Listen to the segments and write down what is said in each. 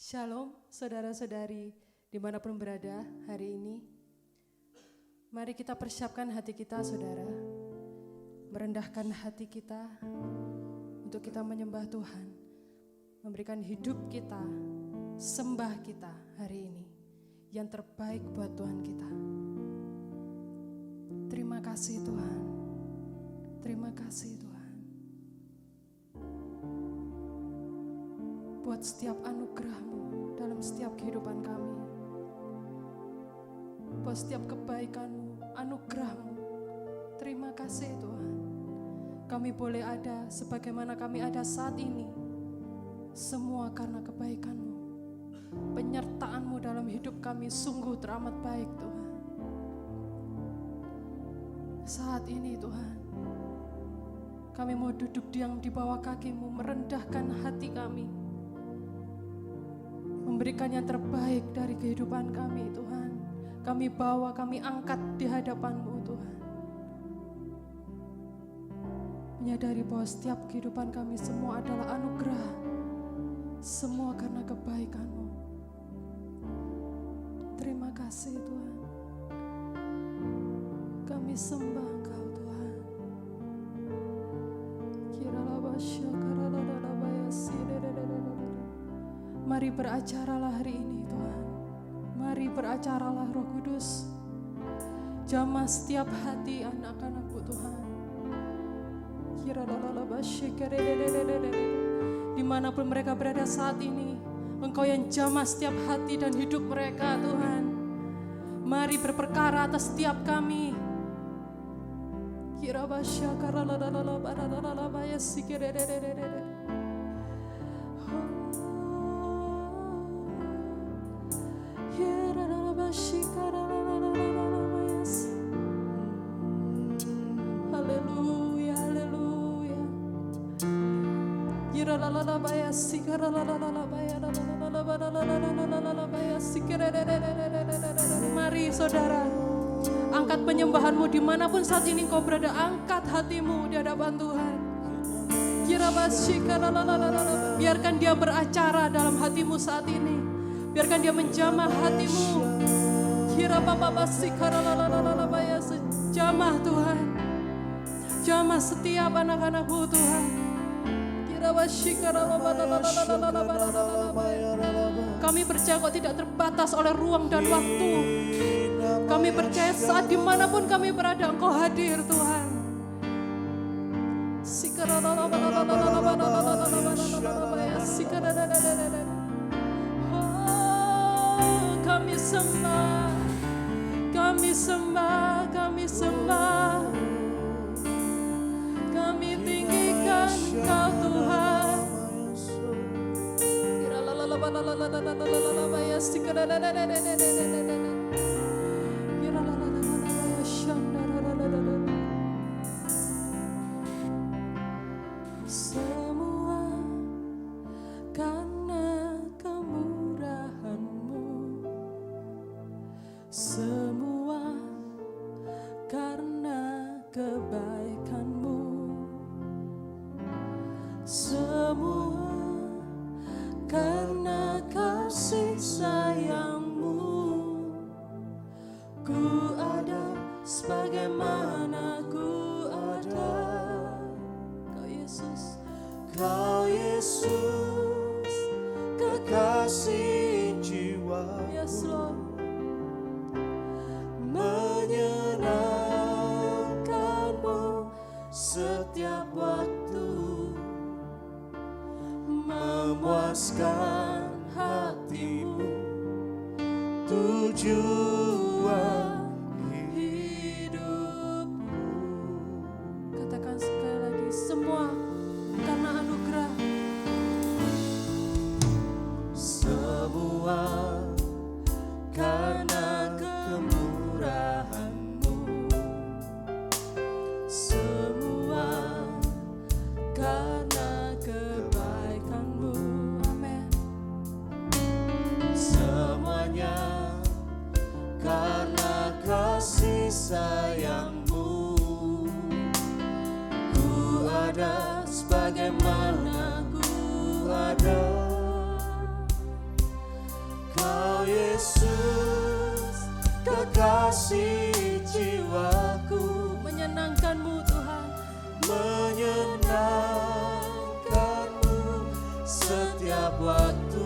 Shalom saudara-saudari dimanapun berada hari ini. Mari kita persiapkan hati kita saudara. Merendahkan hati kita untuk kita menyembah Tuhan. Memberikan hidup kita, sembah kita hari ini. Yang terbaik buat Tuhan kita. Terima kasih Tuhan. Terima kasih Tuhan. Buat setiap anugerah-Mu dalam setiap kehidupan kami. Buat setiap kebaikan-Mu, anugerah-Mu. Terima kasih Tuhan. Kami boleh ada sebagaimana kami ada saat ini. Semua karena kebaikan-Mu. Penyertaan-Mu dalam hidup kami sungguh teramat baik Tuhan. Saat ini Tuhan, kami mau duduk diam di bawah kaki-Mu, merendahkan hati kami. Memberikan yang terbaik dari kehidupan kami Tuhan. Kami bawa, kami angkat di hadapan-Mu Tuhan. Menyadari bahwa setiap kehidupan kami semua adalah anugerah. Semua karena kebaikan-Mu. Terima kasih Tuhan. Kami sembah Engkau Tuhan. Mari beracaralah hari ini Tuhan. Mari beracaralah Roh Kudus. Jamah setiap hati anak-anak-Mu Tuhan. Dimanapun mereka berada saat ini, Engkau yang jamah setiap hati dan hidup mereka Tuhan. Mari berperkara atas setiap kami. Haleluya, haleluya. Mari saudara, angkat penyembahan-Mu dimanapun saat ini Engkau berada. Angkat hatimu di hadapan Tuhan. Biarkan Dia beracara dalam hatimu saat ini. Biarkan Dia menjamah hatimu. Jamah Tuhan. Jamah setiap anak-anak-Mu Tuhan. Kami percaya Kau tidak terbatas oleh ruang dan waktu. Kami percaya saat dimanapun kami berada Engkau hadir Tuhan. Kami sembah, kami sembah, kami sembah. Kami tinggikan Engkau Tuhan. Semua karena kemurahan-Mu. Semua karena kebaikan-Mu. Semua karena kasih sayang-Mu. Ku ada sebagaimana ku ada. Kau Yesus, Kau Yesus, kekasih jiwa. Yes Lord. Menyenangkan-Mu setiap waktu, memuaskan hati-Mu, tujuan hidupku. Katakan sekali lagi, semua karena anugerah. Semua karena kemurahan-Mu. Semua Karena kebaikan-Mu. Amin. semuanya karena kasih sayang-Mu. Ku ada sebagaimana ku ada. Yesus, kekasih jiwaku, menyenangkanmu Tuhan, menyenangkanmu setiap waktu,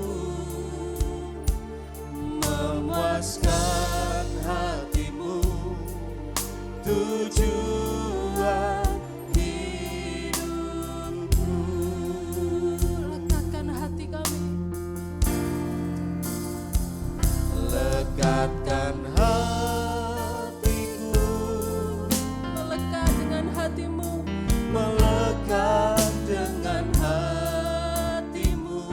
memuaskan hatimu, tujuan hidupku. lekatkan hati kami, Lekatkan hatiku, melekat dengan hatimu, melekat dengan hatimu.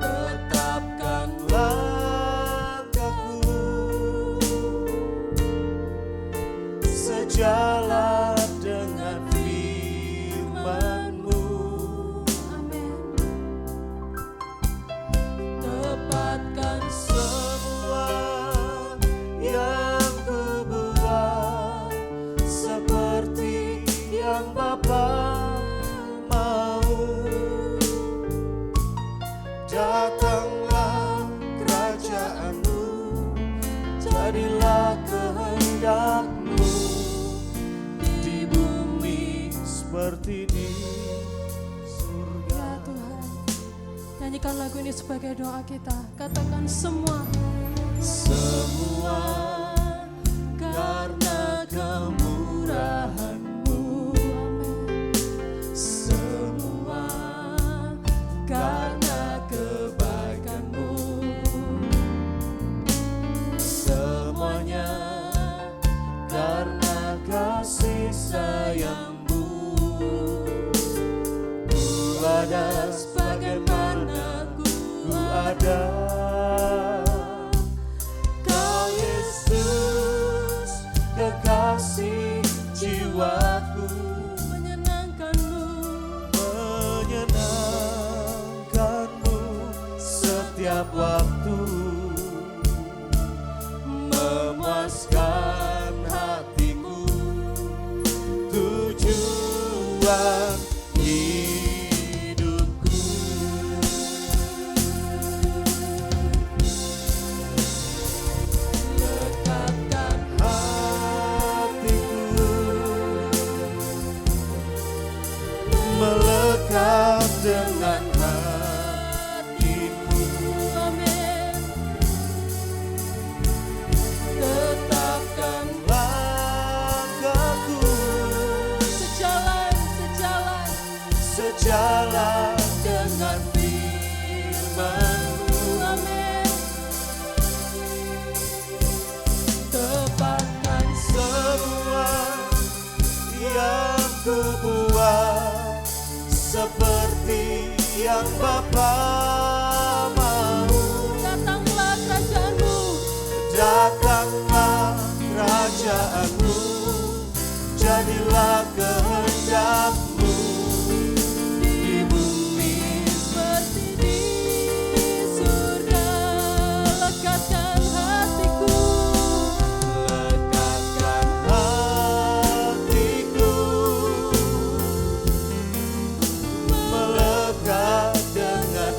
Tetapkan langkahku sejalan dengan firman-Mu. amin. Tepatkan semua yang ku buat seperti yang Bapa mau. Datanglah kerajaan-Mu, jadilah kehendak-Mu di bumi seperti di surga. Ya Tuhan, nyanyikan lagu ini sebagai doa kita. Katakan semua Karena kemurahan-Mu, amin. semua karena kebaikan-Mu, semuanya karena kasih sayang-Mu. Ku ada sebagaimana ku ada. Kau Yesus, kekasih jiwaku, menyenangkanmu, menyenangkanmu setiap waktu, memuaskan hatiku, tujuan hidupku. Lekatkan hatiku, melekat dengan hatimu. amin. Tetapkan langkahku sejalan dengan firman-Mu. amin. Tepatkan semua yang ku buat seperti yang Bapa mau. Datanglah kerajaan-Mu, Datanglah kerajaan-Mu, jadilah kehendak-Mu di bumi seperti di surga. Lekatkan hatiku, lekatkan hatiku, melekat dengan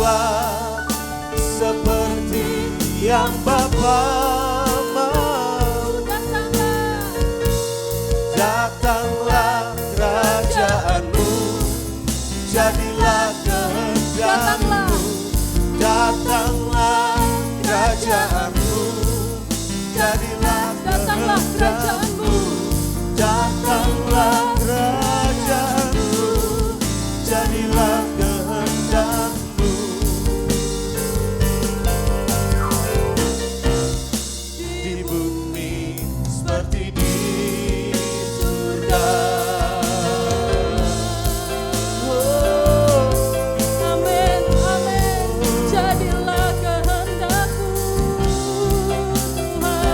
buat seperti yang Bapa mau. Datanglah kerajaanmu, jadilah kehendakmu. Datanglah kerajaanmu, jadilah kehendakmu. Datanglah kerajaanmu, jadilah kehendakmu. Di bumi seperti di surga. Amin, amin. Jadilah kehendak-Mu, Tuhan.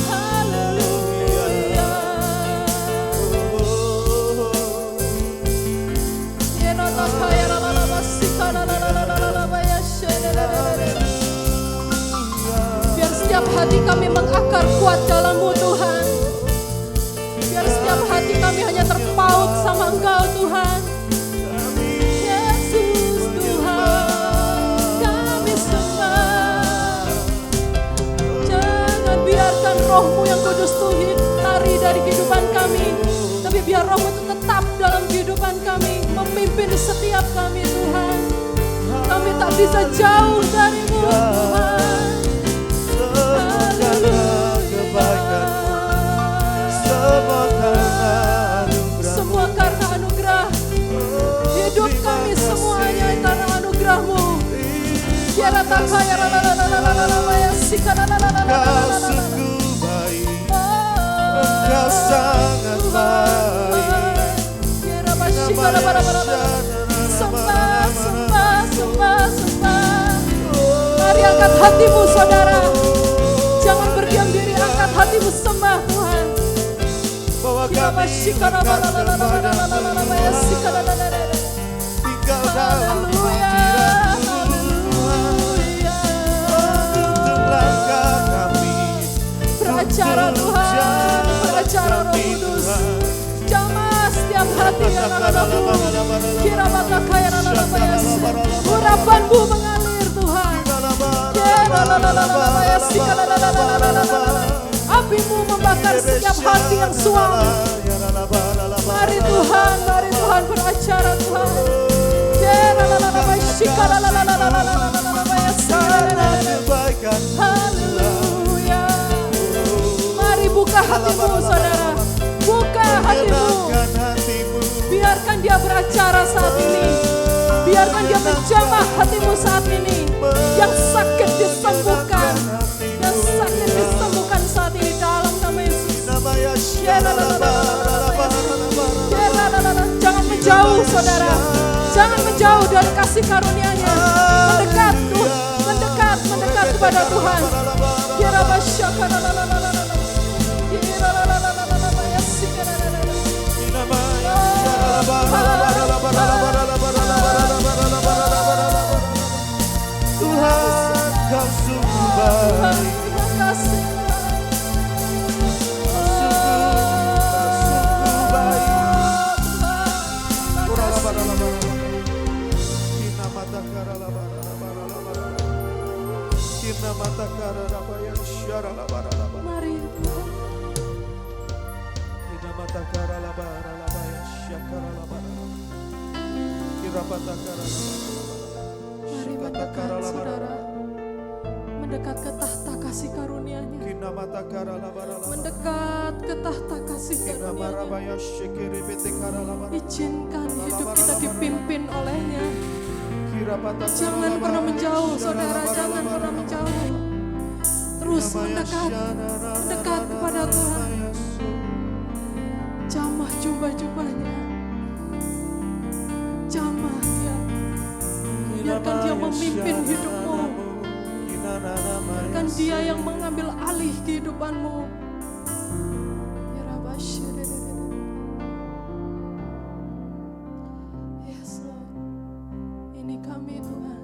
Haleluya. Biar setiap hati kami mengakar kuat dalam-Mu, Tuhan. Biar setiap hati kami hanya terpaut sama Engkau, Tuhan. Yesus, Tuhan, kami sembah. Jangan biarkan Roh-Mu yang kudus Tuhan lari dari kehidupan kami, tapi biar Roh-Mu itu tetap dalam kehidupan kami, memimpin setiap kami, Tuhan. Kami tak bisa jauh dari-Mu, Tuhan. Semua karena anugerah. Hidup kami semuanya karena anugerah-Mu. Kau sungguh baik, Kau sangat baik. Sembah, sembah, sembah, sembah. Mari angkat hatimu, saudara. Jangan berdiam diri, angkat hatimu, sembah Tuhan. Bahwa kami tinggal dalam hadirat-Mu. Tuntun langkah kami, Beracara Tuhan, beracara Roh Kudus. Jamah setiap hati yang ada-Mu. Kirabata kaya ralabayas. Urapan-Mu mengalir Tuhan. Api-Mu membakar setiap hati yang suam. Mari Tuhan beracara Tuhan. Haleluya. Mari buka hatimu, saudara. Buka hatimu. Biarkan Dia beracara saat ini. Biarkan Dia menjamah hatimu saat ini. Yang sakit disembuhkan. Yang sakit disembuhkan saat ini dalam nama Yesus. Jangan menjauh, saudara. Jangan menjauh dari kasih karunia-Nya. Mendekat, mendekat kepada Tuhan. Tuhan, Kau sungguh baik. Terima kasih. Mari Mari mendekat, saudara. Mendekat ke tahta kasih karunia-Nya. Mendekat ke tahta kasih karunia-Nya. Izinkan hidup kita dipimpin oleh-Nya. Jangan pernah menjauh, saudara. Jangan pernah menjauh. Terus mendekat kepada Tuhan. Jamah jubah-jubahnya. Jamah Dia. Biarkan Dia memimpin hidupmu. Biarkan Dia yang mengambil alih kehidupanmu. Yes Lord. Ini kami Tuhan.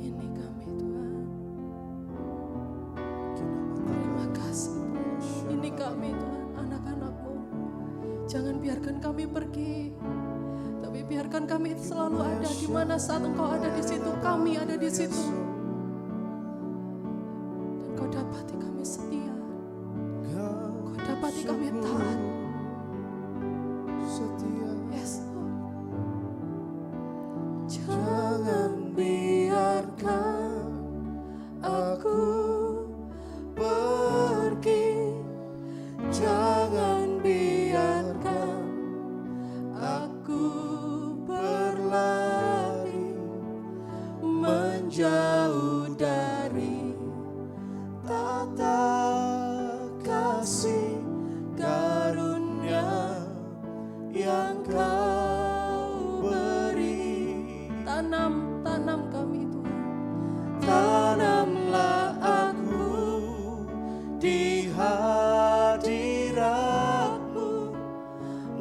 Ini kami Tuhan. Terima kasih. Ini kami Tuhan, anak-anak-Mu. Jangan biarkan kami pergi, tapi biarkan biarkan kami selalu ada di mana saat Engkau ada di situ, kami ada di situ. Dan Kau dapati kami setia, Kau dapati kami taat. Setia. Yes, Lord. Jangan biarkan aku pergi, jangan biarkan aku berlari menjauh dari tata kasih karunia yang Kau beri. Tanam kami Tuhan. Tanamlah aku di hadirat-Mu,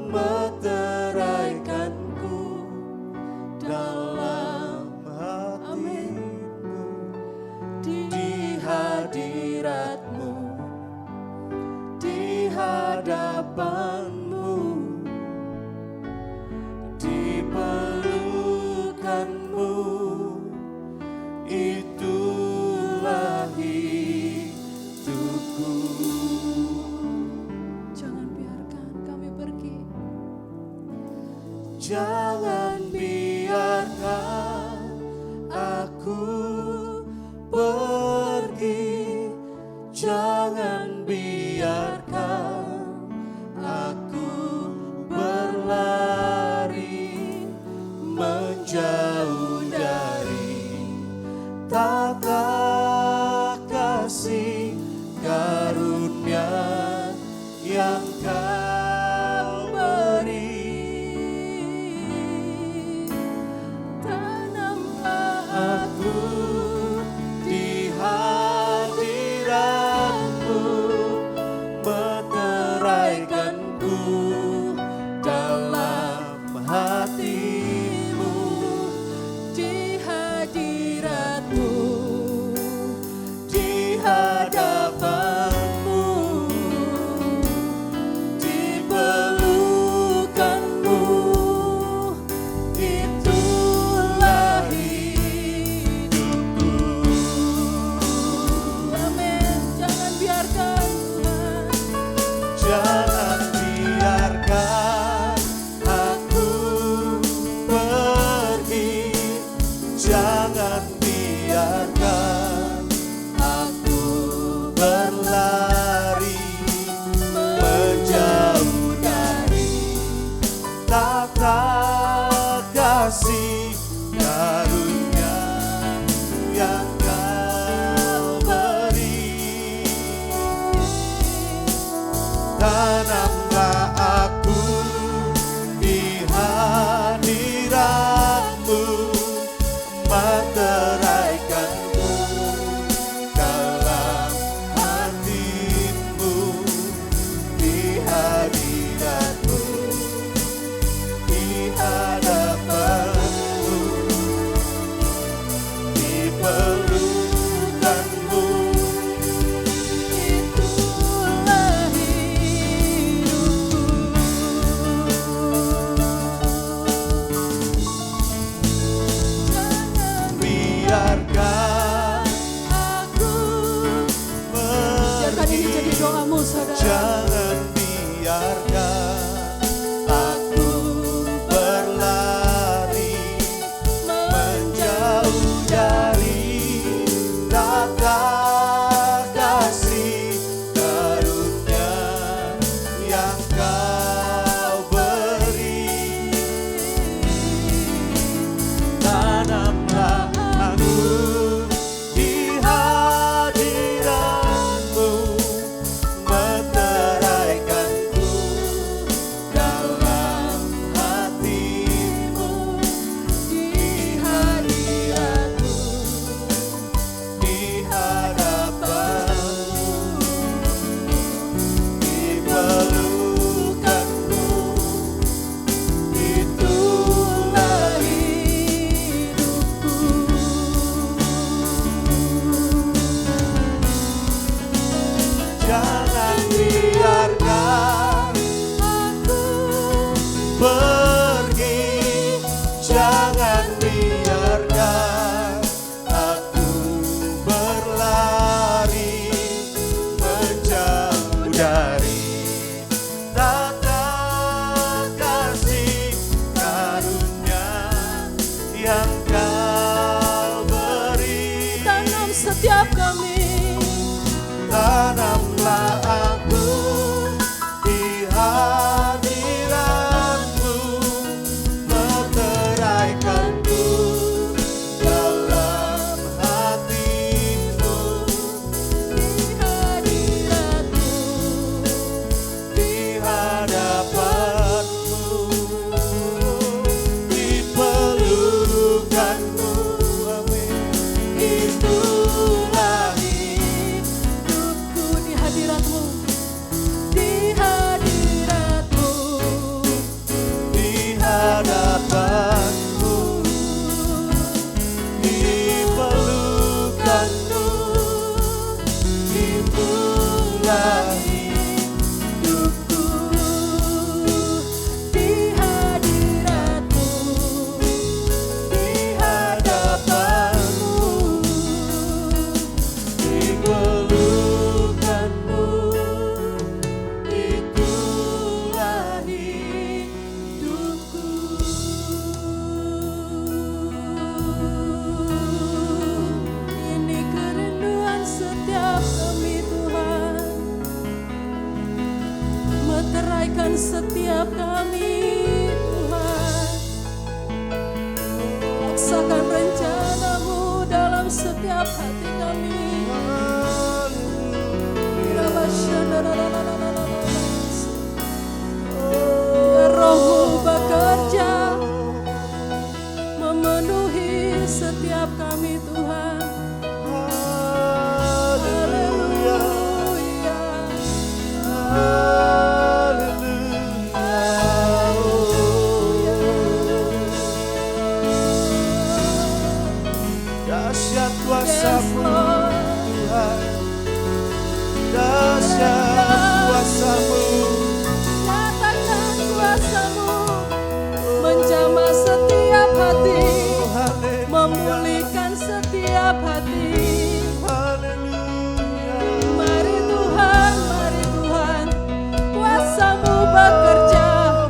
meteraikanku dalam hati-Mu. Di hadirat-Mu, di hadapan-Mu, di pelukan-Mu, itulah hidupku. Jangan biarkan kami pergi. Jangan biarkan aku pergi, jangan biarkan aku berlari menjauh dari tata kasih karunia yang Kau beri. Tanamlah Aku di hadirat-Mu, meteraikanku dalam hati-Mu. di hadirat-Mu, Di hadapan-Mu, di pelukan-Mu, itulah hidupku. amin. Jangan biarkan Tuhan. Jangan biarkan aku pergi, jangan biarkan aku berlari menjauh dari tata kasih karunia yang Kau beri. Tanamlah aku di hadirat-Mu, meteraikanku dalam hati-Mu. Di hadirat-Mu, di hadapan-Mu, di pelukan-Mu, Itulah hidupku. Jangan biarkan aku. Biarkan ini jadi pergi. doamu, saudara. Jangan biarkan aku berlari menjauh dari tata kasih karunia yang Kau beri. Tanamlah aku di hadirat-Mu, meteraikanku yang Kau beri. Tanam setiap kami, Tanamlah aku di hadirat-Mu, meteraikanku dalam hati-Mu. di hadirat-Mu, Di hadapan-Mu, di pelukan-Mu, amin. itulah hidupku. Di hadirat-Mu, di hadirat-Mu, Di hadapan-Mu, di pelukan-Mu, itulah hidupku. Di hadirat-Mu, di hadapan-Mu, di pelukan-Mu, itulah hidupku. Ini kerinduan setiap kami Tuhan, meteraikan setiap kami Tuhan. Laksakan rencana-Mu dalam setiap hati kami. Biar Roh-Mu bekerja memenuhi setiap kami Tuhan. Haleluya, dahsyat kuasa-Mu Tuhan, dahsyat kuasa-Mu. Nyatakan kuasa-Mu menjamah setiap hati, Haleluya, memulihkan setiap hati. haleluya. Mari Tuhan, kuasa-Mu bekerja,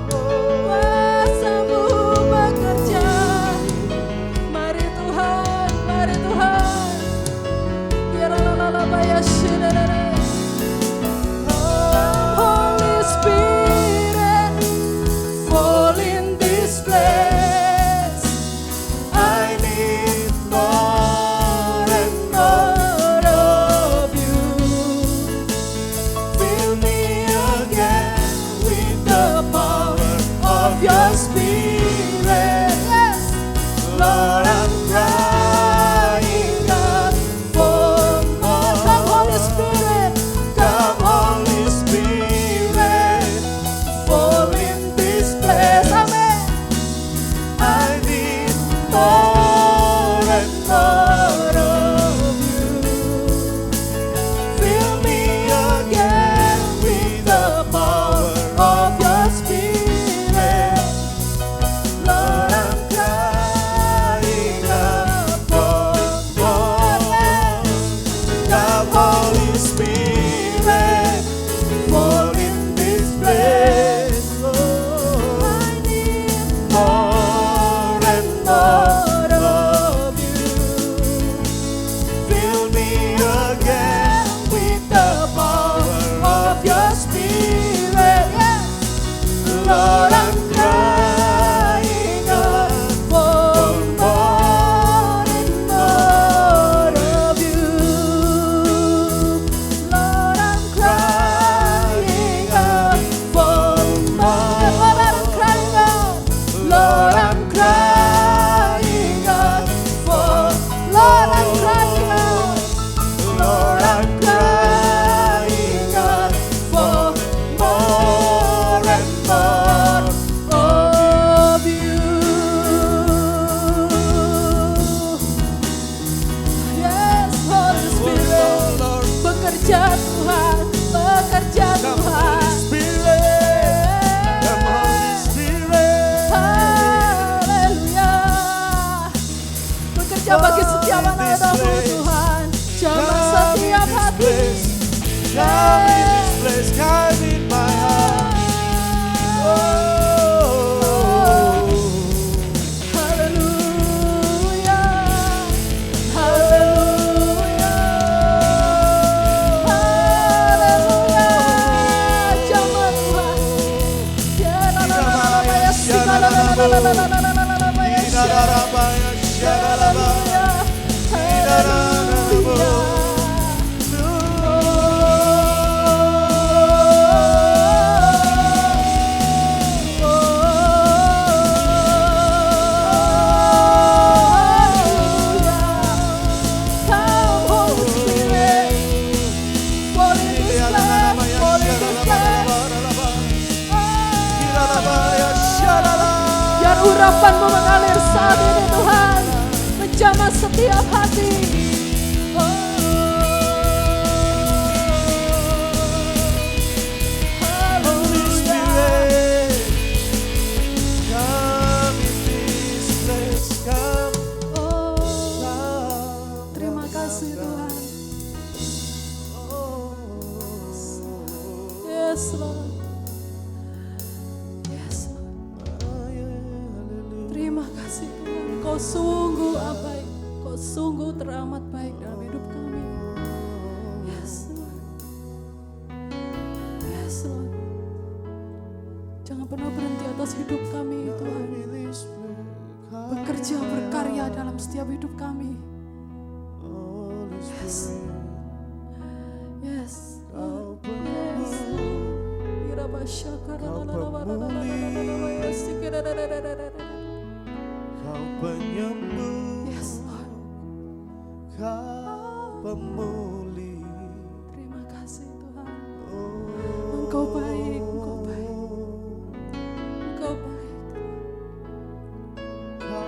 kuasa-Mu bekerja. Mari Tuhan, Holy Spirit, fall in this place. I need more and More of You. fill me again with the power of your Spirit. Yes. Lord, I'm crying out for more. Come Holy Spirit, Come, Holy Spirit, fall in this place. Amen. I need more and more of You. Fill me again with the power of your Spirit. Lord, I'm crying out for more. Come, Holy Spirit, fall in this place. Oh, I need more and more of You. Fill me again with the power of your Spirit. Lord, I'm crying out for more and more of You. Lord, I'm crying out for more. Lord, I'm crying out. Lord, I'm crying out. Lord, I'm crying out for more and more Of You. Yes, Holy Spirit, bekerja Tuhan, bekerja Come, Holy Tuhan. Spirit. Come, Holy Spirit. Haleluya. Bekerja bagi setiap anak-anak-Mu Tuhan, jamah setiap hati. Come in this place, come in my heart. Oh, Haleluya. Biar urapan-Mu mengalir saat ini Tuhan, menjamah setiap hati. Holy Spirit, come in this place, come. Terima kasih Tuhan. Yes Lord. Yes Lord. Terima kasih Tuhan. Kau sungguh baik. Kau sungguh teramat baik dalam hidup kami. Yes Lord. Yes Lord. Jangan pernah berhenti atas hidup kami Tuhan. Bekerja berkarya dalam setiap hidup kami. Yes. Yes. Yes. Kau penyembuh, Yes Lord. Kau pemulih. Terima kasih Tuhan. Engkau baik, Engkau baik. Engkau baik. Kau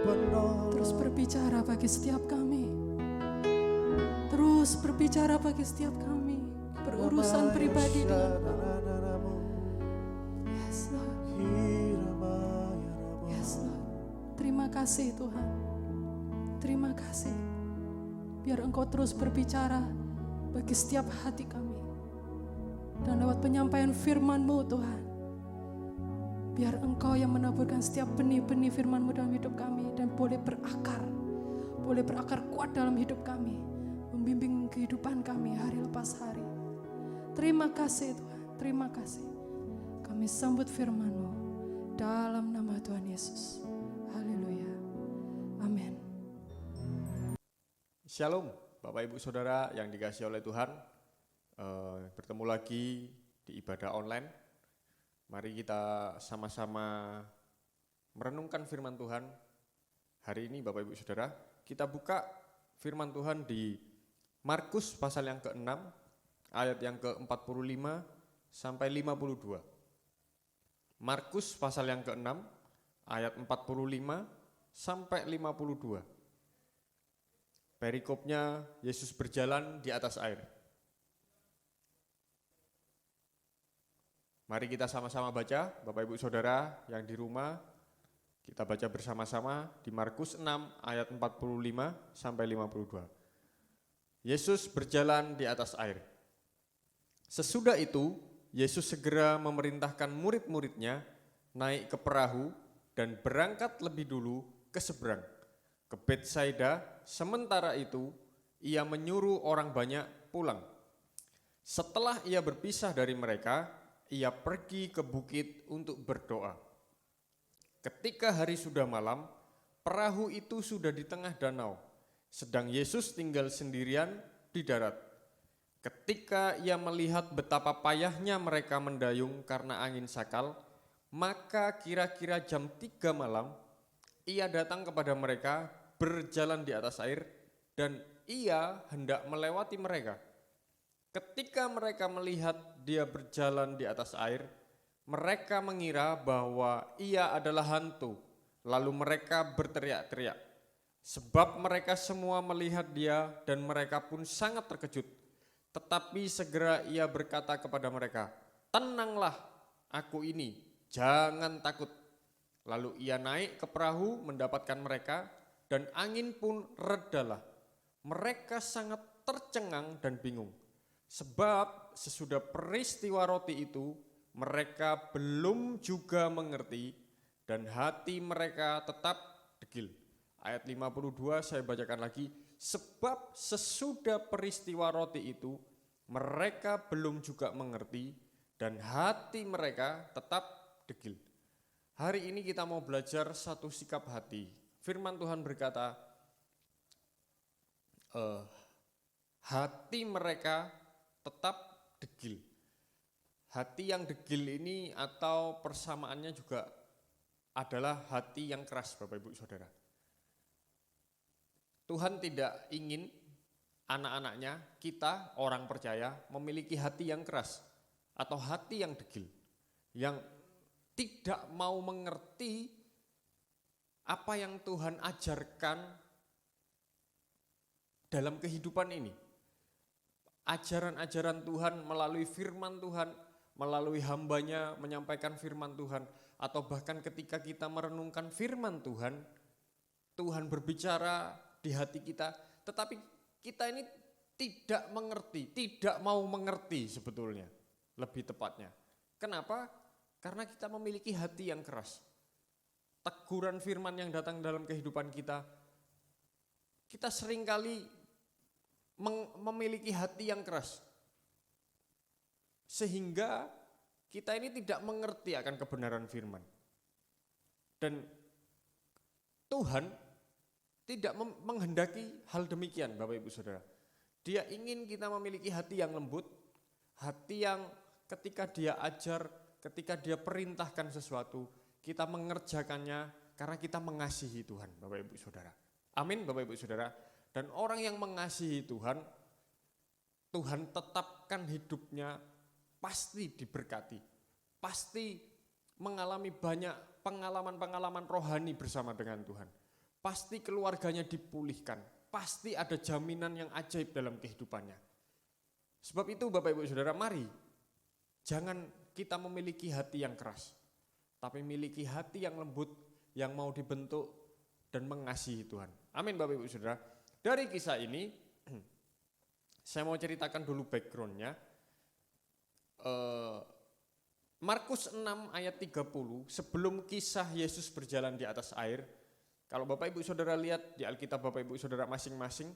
penolong. Terus berbicara bagi setiap kami. Terus berbicara bagi setiap kami. Berurusan pribadi dengan kami. Yes Lord. Yes Lord. Terima kasih Tuhan. Terima kasih. Biar Engkau terus berbicara bagi setiap hati kami. Dan lewat penyampaian firman-Mu Tuhan. Biar Engkau yang menaburkan setiap benih-benih firman-Mu dalam hidup kami. Dan boleh berakar kuat dalam hidup kami. Membimbing kehidupan kami hari lepas hari. Terima kasih Tuhan, terima kasih. Kami sambut firman-Mu dalam nama Tuhan Yesus. Haleluya. Amin. Shalom Bapak Ibu Saudara yang dikasihi oleh Tuhan. Bertemu lagi di ibadah online. Mari kita sama-sama merenungkan firman Tuhan. Hari ini Bapak Ibu Saudara, kita buka firman Tuhan di Markus pasal yang ke-6, ayat yang ke-45 sampai 52. Markus pasal yang ke-6, ayat 45 sampai 52. Perikopnya Yesus berjalan di atas air. Mari kita sama-sama baca, Bapak Ibu Saudara yang di rumah, kita baca bersama-sama di Markus 6 ayat 45 sampai 52. Yesus berjalan di atas air. Sesudah itu, Yesus segera memerintahkan murid-muridnya naik ke perahu dan berangkat lebih dulu ke seberang, ke Betsaida. Sementara itu, ia menyuruh orang banyak pulang. Setelah ia berpisah dari mereka, ia pergi ke bukit untuk berdoa. Ketika hari sudah malam, perahu itu sudah di tengah danau, sedang Yesus tinggal sendirian di darat. Ketika ia melihat betapa payahnya mereka mendayung karena angin sakal, maka kira-kira jam 3 malam, ia datang kepada mereka berjalan di atas air, dan ia hendak melewati mereka. Ketika mereka melihat dia berjalan di atas air, mereka mengira bahwa ia adalah hantu, lalu mereka berteriak-teriak. Sebab mereka semua melihat dia dan mereka pun sangat terkejut. Tetapi segera ia berkata kepada mereka, "Tenanglah, aku ini, jangan takut." Lalu ia naik ke perahu mendapatkan mereka, dan angin pun redalah. Mereka sangat tercengang dan bingung. Sebab sesudah peristiwa roti itu, mereka belum juga mengerti dan hati mereka tetap degil. Ayat 52 saya bacakan lagi. Sebab sesudah peristiwa roti itu, mereka belum juga mengerti dan hati mereka tetap degil. Hari ini kita mau belajar satu sikap hati. Firman Tuhan berkata, hati mereka tetap degil. Hati yang degil ini atau persamaannya juga adalah hati yang keras, Bapak Ibu Saudara. Tuhan tidak ingin anak-anaknya, kita orang percaya memiliki hati yang keras atau hati yang degil, yang tidak mau mengerti apa yang Tuhan ajarkan dalam kehidupan ini. Ajaran-ajaran Tuhan melalui firman Tuhan, melalui hambanya menyampaikan firman Tuhan, atau bahkan ketika kita merenungkan firman Tuhan, Tuhan berbicara di hati kita, tetapi kita ini tidak mengerti, tidak mau mengerti sebetulnya, lebih tepatnya. Kenapa? Karena kita memiliki hati yang keras. Teguran firman yang datang dalam kehidupan kita seringkali memiliki hati yang keras. Sehingga kita ini tidak mengerti akan kebenaran firman. Dan Tuhan tidak menghendaki hal demikian, Bapak Ibu Saudara. Dia ingin kita memiliki hati yang lembut, hati yang ketika dia ajar, ketika dia perintahkan sesuatu, kita mengerjakannya karena kita mengasihi Tuhan, Bapak Ibu Saudara. Amin, Bapak Ibu Saudara. Dan orang yang mengasihi Tuhan, Tuhan tetapkan hidupnya pasti diberkati, pasti mengalami banyak pengalaman-pengalaman rohani bersama dengan Tuhan. Pasti keluarganya dipulihkan, pasti ada jaminan yang ajaib dalam kehidupannya. Sebab itu Bapak Ibu Saudara, mari jangan kita memiliki hati yang keras, tapi miliki hati yang lembut, yang mau dibentuk dan mengasihi Tuhan. Amin Bapak Ibu Saudara. Dari kisah ini, saya mau ceritakan dulu backgroundnya. Markus 6 ayat 30, sebelum kisah Yesus berjalan di atas air, kalau Bapak Ibu Saudara lihat di Alkitab Bapak Ibu Saudara masing-masing,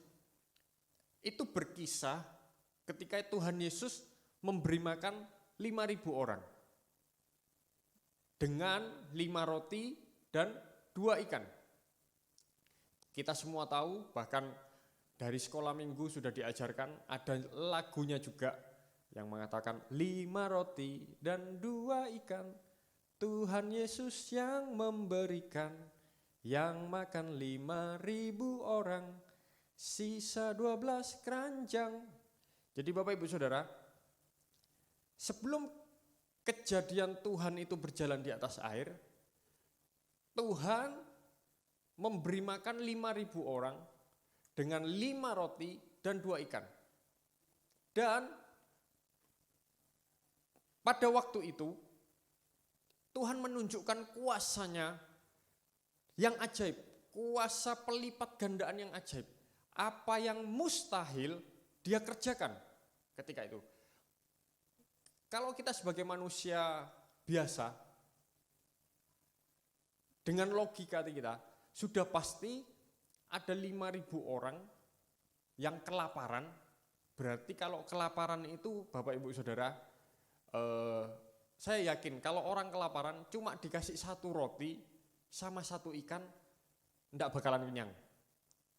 itu berkisah ketika Tuhan Yesus memberi makan 5.000 orang dengan 5 roti dan 2 ikan. Kita semua tahu, bahkan dari sekolah minggu sudah diajarkan, ada lagunya juga yang mengatakan 5 roti dan 2 ikan, Tuhan Yesus yang memberikan, yang makan 5.000 orang, sisa 12 keranjang. Jadi Bapak Ibu Saudara, sebelum kejadian Tuhan itu berjalan di atas air, Tuhan memberi makan 5.000 orang dengan 5 roti dan 2 ikan. Dan pada waktu itu Tuhan menunjukkan kuasanya yang ajaib, kuasa pelipat gandaan yang ajaib. Apa yang mustahil dia kerjakan ketika itu. Kalau kita sebagai manusia biasa, dengan logika kita, sudah pasti ada 5.000 orang yang kelaparan. Berarti kalau kelaparan itu Bapak Ibu Saudara, saya yakin kalau orang kelaparan cuma dikasih 1 roti sama 1 ikan, enggak bakalan kenyang.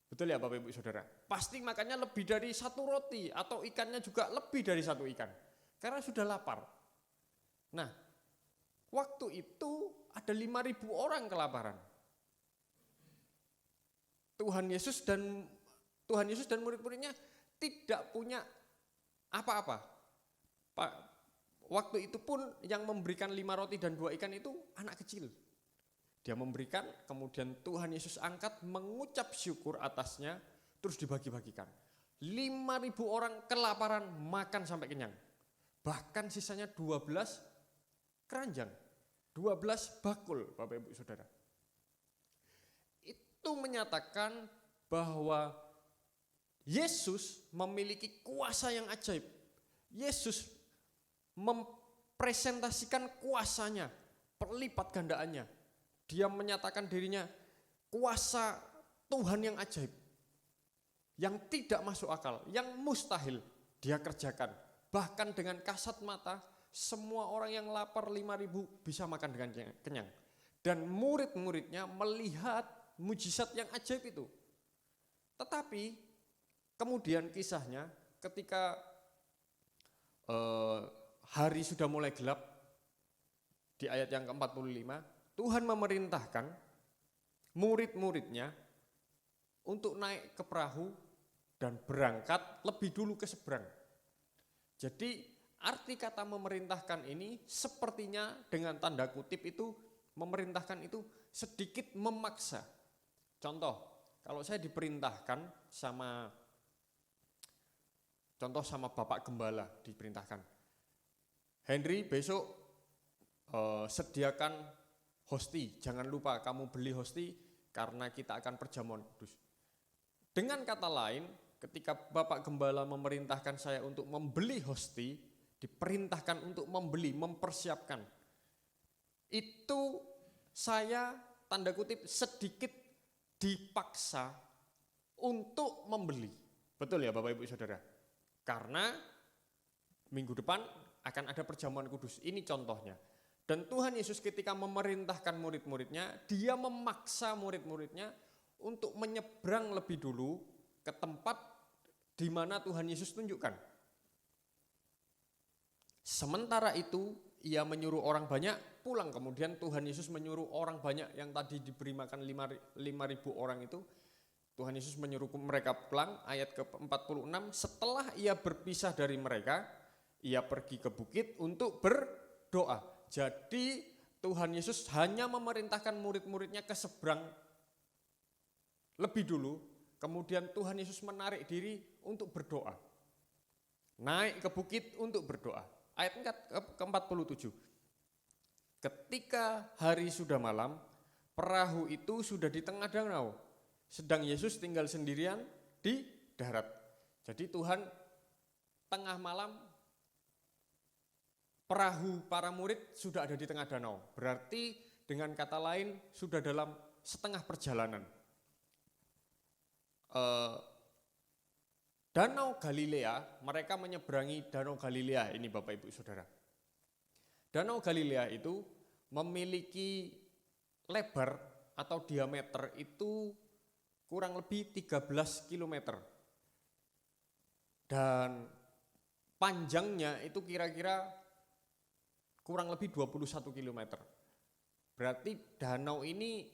Betul ya Bapak Ibu Saudara? Pasti makannya lebih dari 1 roti atau ikannya juga lebih dari 1 ikan. Karena sudah lapar. Nah, waktu itu ada 5.000 orang kelaparan. Tuhan Yesus dan murid-muridnya tidak punya apa-apa. Waktu itu pun yang memberikan 5 roti dan 2 ikan itu anak kecil. Dia memberikan, kemudian Tuhan Yesus angkat, mengucap syukur atasnya, terus dibagi-bagikan. 5.000 orang kelaparan, makan sampai kenyang. Bahkan sisanya 12 keranjang, 12 bakul, Bapak Ibu Saudara. Itu menyatakan bahwa Yesus memiliki kuasa yang ajaib. Yesus mempresentasikan kuasanya, perlipat gandaannya. Dia menyatakan dirinya kuasa Tuhan yang ajaib, yang tidak masuk akal, yang mustahil dia kerjakan. Bahkan dengan kasat mata, semua orang yang lapar 5.000 bisa makan dengan kenyang. Dan murid-muridnya melihat mujizat yang ajaib itu. Tetapi kemudian kisahnya ketika hari sudah mulai gelap, di ayat yang ke-45, Tuhan memerintahkan murid-muridnya untuk naik ke perahu dan berangkat lebih dulu ke seberang. Jadi arti kata memerintahkan ini sepertinya dengan tanda kutip itu, memerintahkan itu sedikit memaksa. Contoh, kalau saya diperintahkan sama Bapak Gembala, diperintahkan, Henry besok sediakan hosti, jangan lupa kamu beli hosti karena kita akan perjamuan kudus. Dengan kata lain, ketika Bapak Gembala memerintahkan saya untuk membeli hosti, diperintahkan untuk membeli, mempersiapkan, itu saya tanda kutip sedikit dipaksa untuk membeli. Betul ya Bapak Ibu Saudara? Karena minggu depan akan ada perjamuan kudus, ini contohnya. Dan Tuhan Yesus ketika memerintahkan murid-muridnya, dia memaksa murid-muridnya untuk menyeberang lebih dulu ke tempat di mana Tuhan Yesus tunjukkan. Sementara itu, ia menyuruh orang banyak pulang. Kemudian Tuhan Yesus menyuruh orang banyak yang tadi diberi makan 5.000 orang itu, Tuhan Yesus menyuruh mereka pulang. Ayat ke-46, setelah ia berpisah dari mereka, ia pergi ke bukit untuk berdoa. Jadi Tuhan Yesus hanya memerintahkan murid-muridnya ke seberang lebih dulu, kemudian Tuhan Yesus menarik diri untuk berdoa. Naik ke bukit untuk berdoa. Ayat ke-47. Ketika hari sudah malam, perahu itu sudah di tengah danau, sedang Yesus tinggal sendirian di darat. Jadi Tuhan tengah malam, perahu para murid sudah ada di tengah danau. Berarti dengan kata lain sudah dalam setengah perjalanan. Danau Galilea, mereka menyeberangi Danau Galilea ini Bapak Ibu Saudara. Danau Galilea itu memiliki lebar atau diameter itu kurang lebih 13 km. Dan panjangnya itu kira-kira kurang lebih 21 km. Berarti danau ini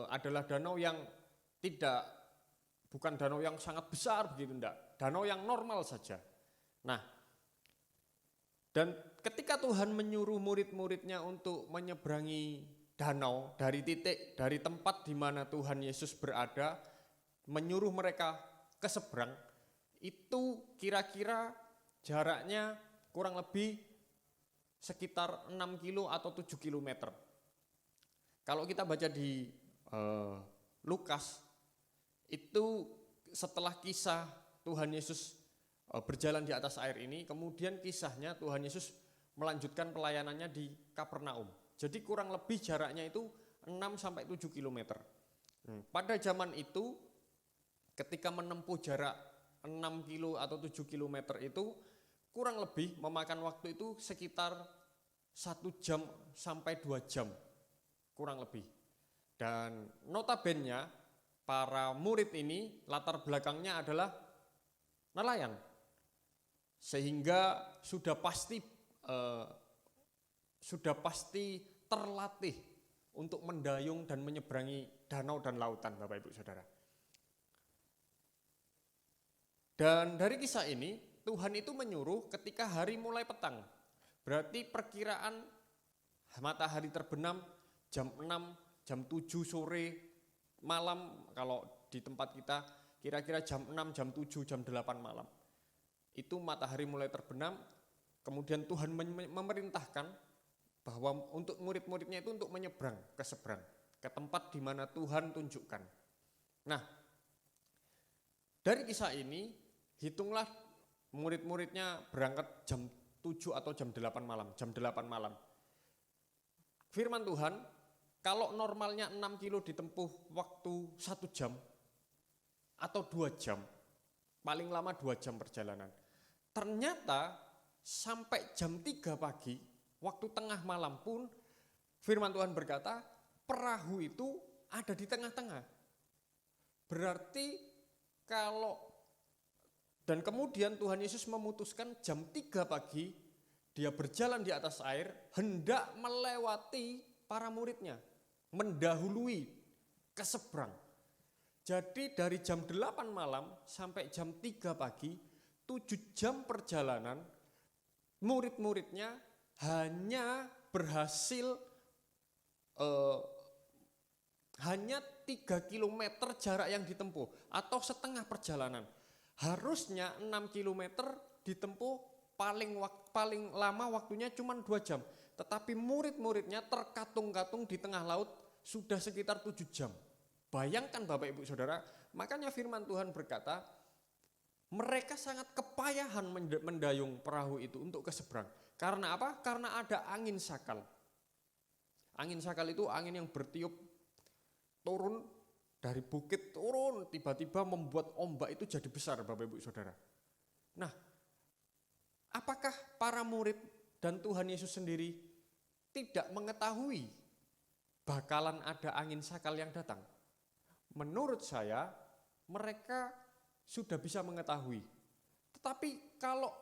adalah danau yang bukan danau yang sangat besar begitu, enggak. Danau yang normal saja. Nah, dan ketika Tuhan menyuruh murid-muridnya untuk menyeberangi danau dari tempat di mana Tuhan Yesus berada, menyuruh mereka ke seberang, itu kira-kira jaraknya kurang lebih sekitar 6 kilo atau 7 kilometer. Kalau kita baca di Lukas, itu setelah kisah Tuhan Yesus berjalan di atas air ini, kemudian kisahnya Tuhan Yesus melanjutkan pelayanannya di Kapernaum. Jadi kurang lebih jaraknya itu 6-7 kilometer. Pada zaman itu, ketika menempuh jarak 6 kilo atau 7 kilometer itu, kurang lebih memakan waktu itu sekitar 1 jam sampai 2 jam, kurang lebih. Dan notabene para murid ini latar belakangnya adalah nelayan, sehingga sudah pasti terlatih untuk mendayung dan menyeberangi danau dan lautan, Bapak Ibu Saudara. Dan dari kisah ini Tuhan itu menyuruh ketika hari mulai petang, berarti perkiraan matahari terbenam jam 6, jam 7 sore, malam kalau di tempat kita kira-kira jam 6, jam 7, jam 8 malam. Itu matahari mulai terbenam, kemudian Tuhan memerintahkan bahwa untuk murid-muridnya itu untuk menyeberang ke seberang, ke tempat di mana Tuhan tunjukkan. Nah, dari kisah ini hitunglah murid-muridnya berangkat jam 7 atau jam 8 malam, Firman Tuhan, kalau normalnya 6 kilo ditempuh waktu 1 jam atau 2 jam, paling lama 2 jam perjalanan. Ternyata sampai jam 3 pagi, waktu tengah malam pun firman Tuhan berkata, perahu itu ada di tengah-tengah. Berarti kalau, dan kemudian Tuhan Yesus memutuskan jam 3 pagi, dia berjalan di atas air, hendak melewati para muridnya, mendahului ke seberang. Jadi dari jam 8 malam sampai jam 3 pagi, 7 jam perjalanan, murid-muridnya hanya berhasil hanya 3 km jarak yang ditempuh atau setengah perjalanan. Harusnya 6 km ditempuh paling lama waktunya cuma 2 jam. Tetapi murid-muridnya terkatung-katung di tengah laut sudah sekitar 7 jam. Bayangkan Bapak Ibu Saudara, makanya firman Tuhan berkata, mereka sangat kepayahan mendayung perahu itu untuk ke seberang. Karena apa? Karena ada angin sakal. Angin sakal itu angin yang bertiup turun dari bukit, turun tiba-tiba membuat ombak itu jadi besar Bapak Ibu Saudara. Nah, apakah para murid dan Tuhan Yesus sendiri tidak mengetahui bakalan ada angin sakal yang datang? Menurut saya mereka sudah bisa mengetahui. Tetapi kalau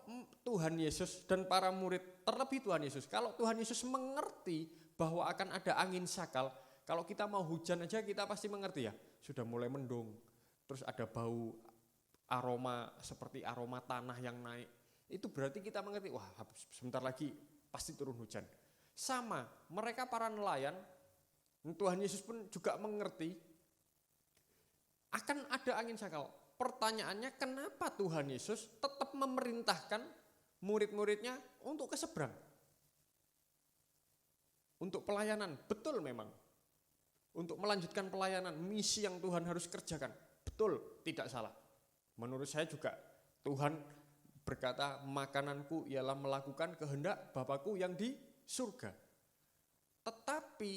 Tuhan Yesus dan para murid, terlebih Tuhan Yesus, kalau Tuhan Yesus mengerti bahwa akan ada angin sakal, kalau kita mau hujan aja kita pasti mengerti ya, sudah mulai mendung, terus ada bau aroma seperti aroma tanah yang naik, itu berarti kita mengerti, wah sebentar lagi pasti turun hujan. Sama, mereka para nelayan, Tuhan Yesus pun juga mengerti akan ada angin sakal. Pertanyaannya, kenapa Tuhan Yesus tetap memerintahkan murid-muridnya untuk ke seberang? Untuk pelayanan, betul memang. Untuk melanjutkan pelayanan, misi yang Tuhan harus kerjakan, betul, tidak salah. Menurut saya juga, Tuhan berkata, makananku ialah melakukan kehendak Bapakku yang di surga. Tetapi,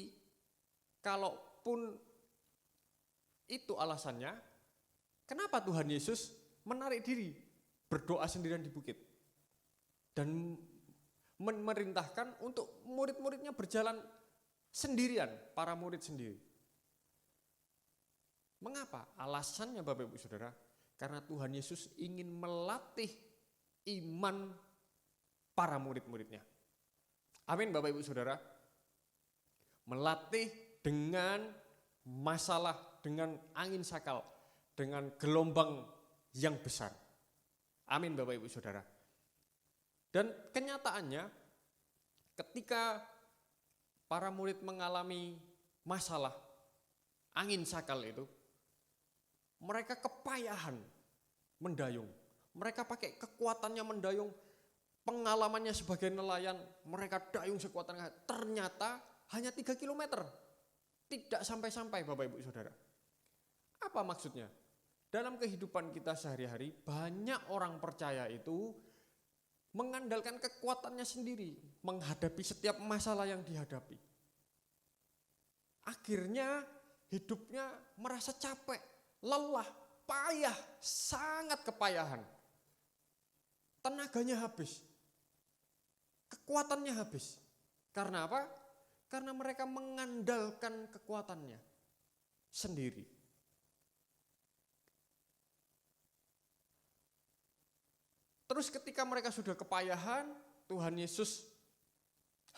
kalaupun itu alasannya, kenapa Tuhan Yesus menarik diri, berdoa sendirian di bukit, dan memerintahkan untuk murid-muridnya berjalan sendirian, para murid sendiri? Mengapa? Alasannya Bapak Ibu Saudara, karena Tuhan Yesus ingin melatih iman para murid-muridnya. Amin Bapak Ibu Saudara. Melatih dengan masalah, dengan angin sakal, dengan gelombang yang besar. Amin Bapak Ibu Saudara. Dan kenyataannya ketika para murid mengalami masalah angin sakal itu, mereka kepayahan mendayung. Mereka pakai kekuatannya mendayung, pengalamannya sebagai nelayan, mereka dayung sekuat tenaga. Ternyata hanya 3 km. Tidak sampai-sampai Bapak Ibu Saudara. Apa maksudnya? Dalam kehidupan kita sehari-hari, banyak orang percaya itu mengandalkan kekuatannya sendiri menghadapi setiap masalah yang dihadapi. Akhirnya hidupnya merasa capek, lelah, payah, sangat kepayahan. Tenaganya habis, kekuatannya habis. Karena apa? Karena mereka mengandalkan kekuatannya sendiri. Terus ketika mereka sudah kepayahan, Tuhan Yesus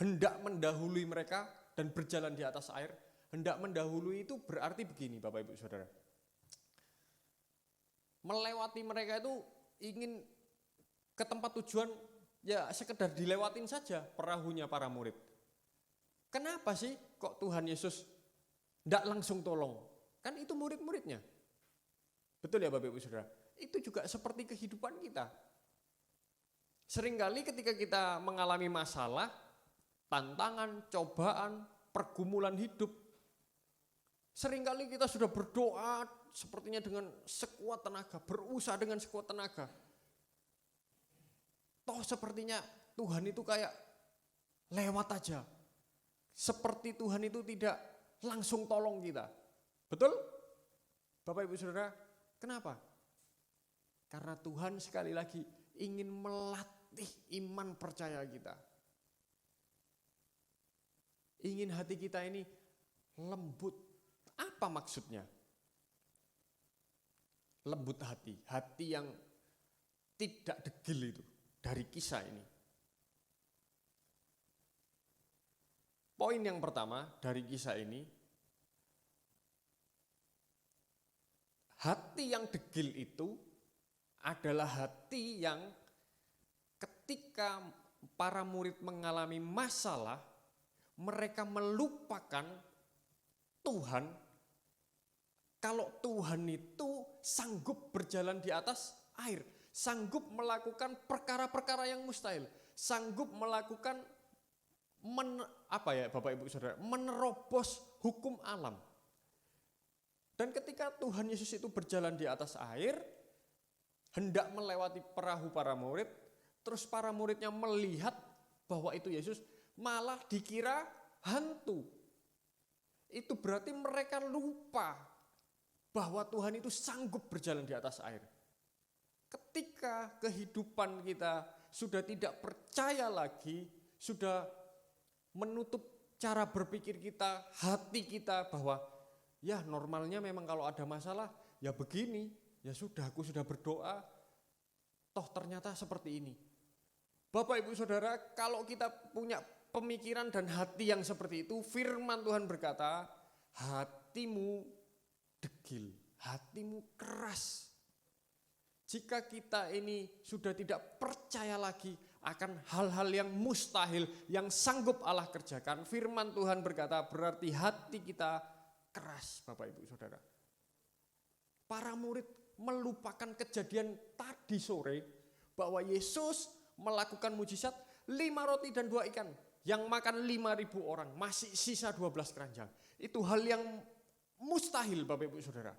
hendak mendahului mereka dan berjalan di atas air. Hendak mendahului itu berarti begini Bapak Ibu Saudara. Melewati mereka itu ingin ke tempat tujuan, ya sekedar dilewatin saja perahunya para murid. Kenapa sih kok Tuhan Yesus tidak langsung tolong? Kan itu murid-muridnya. Betul ya Bapak Ibu Saudara? Itu juga seperti kehidupan kita. Seringkali ketika kita mengalami masalah, tantangan, cobaan, pergumulan hidup, seringkali kita sudah berdoa sepertinya dengan sekuat tenaga, berusaha dengan sekuat tenaga. Toh sepertinya Tuhan itu kayak lewat aja. Seperti Tuhan itu tidak langsung tolong kita. Betul? Bapak Ibu Saudara, kenapa? Karena Tuhan sekali lagi ingin melatih iman percaya kita. Ingin hati kita ini lembut. Apa maksudnya? Lembut hati yang tidak degil itu dari kisah ini. Poin yang pertama dari kisah ini, hati yang degil itu adalah hati yang ketika para murid mengalami masalah, mereka melupakan Tuhan. Kalau Tuhan itu sanggup berjalan di atas air, sanggup melakukan perkara-perkara yang mustahil, sanggup melakukan Bapak Ibu Saudara, menerobos hukum alam. Dan ketika Tuhan Yesus itu berjalan di atas air, hendak melewati perahu para murid, terus para muridnya melihat bahwa itu Yesus, malah dikira hantu. Itu berarti mereka lupa bahwa Tuhan itu sanggup berjalan di atas air. Ketika kehidupan kita sudah tidak percaya lagi, sudah menutup cara berpikir kita, hati kita bahwa ya normalnya memang kalau ada masalah ya begini, ya sudah aku sudah berdoa, toh ternyata seperti ini. Bapak Ibu Saudara, kalau kita punya pemikiran dan hati yang seperti itu, firman Tuhan berkata, hatimu degil, hatimu keras. Jika kita ini sudah tidak percaya lagi akan hal-hal yang mustahil, yang sanggup Allah kerjakan, firman Tuhan berkata berarti hati kita keras, Bapak Ibu Saudara. Para murid melupakan kejadian tadi sore bahwa Yesus melakukan mujizat 5 roti dan 2 ikan yang makan 5.000 orang, masih sisa 12 keranjang. Itu hal yang mustahil, Bapak Ibu Saudara.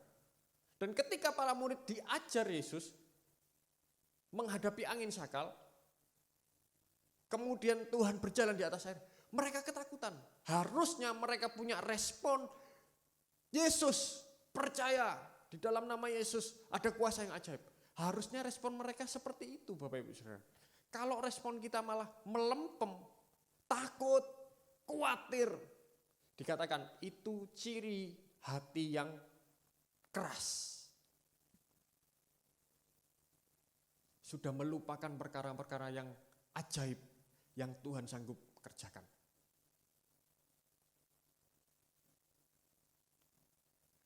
Dan ketika para murid diajar Yesus menghadapi angin sakal, kemudian Tuhan berjalan di atas air, mereka ketakutan. Harusnya mereka punya respon, Yesus, percaya di dalam nama Yesus ada kuasa yang ajaib. Harusnya respon mereka seperti itu, Bapak Ibu Saudara. Kalau respon kita malah melempem, takut, khawatir, dikatakan itu ciri hati yang keras. Sudah melupakan perkara-perkara yang ajaib yang Tuhan sanggup kerjakan.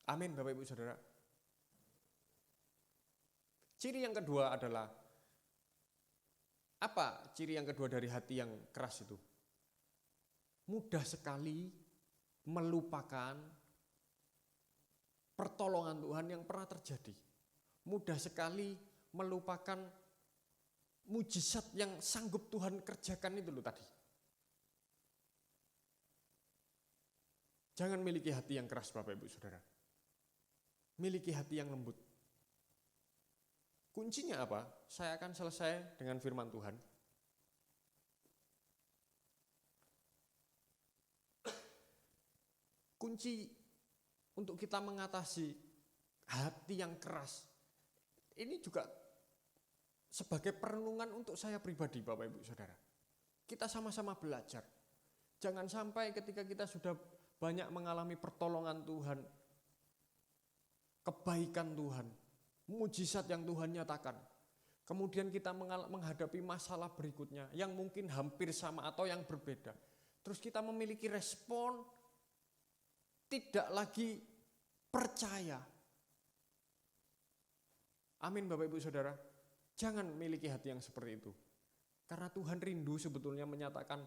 Amin, Bapak Ibu Saudara. Ciri yang kedua adalah, apa ciri yang kedua dari hati yang keras itu? Mudah sekali melupakan pertolongan Tuhan yang pernah terjadi. Mudah sekali melupakan mujizat yang sanggup Tuhan kerjakan itu loh tadi. Jangan miliki hati yang keras, Bapak Ibu Saudara. Miliki hati yang lembut. Kuncinya apa? Saya akan selesai dengan firman Tuhan. Kunci untuk kita mengatasi hati yang keras, ini juga sebagai perenungan untuk saya pribadi, Bapak Ibu Saudara. Kita sama-sama belajar. Jangan sampai ketika kita sudah banyak mengalami pertolongan Tuhan, kebaikan Tuhan, mujizat yang Tuhan nyatakan, kemudian kita menghadapi masalah berikutnya yang mungkin hampir sama atau yang berbeda. Terus kita memiliki respon tidak lagi percaya. Amin, Bapak Ibu Saudara. Jangan miliki hati yang seperti itu. Karena Tuhan rindu sebetulnya menyatakan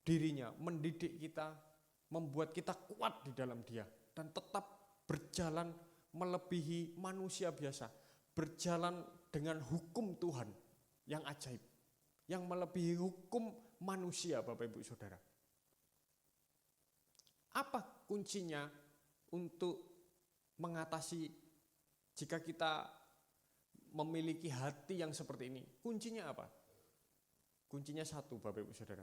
dirinya, mendidik kita, membuat kita kuat di dalam Dia dan tetap berjalan melebihi manusia biasa, berjalan dengan hukum Tuhan yang ajaib, yang melebihi hukum manusia, Bapak Ibu Saudara. Apa kuncinya untuk mengatasi jika kita memiliki hati yang seperti ini? Kuncinya apa? Kuncinya satu, Bapak Ibu Saudara.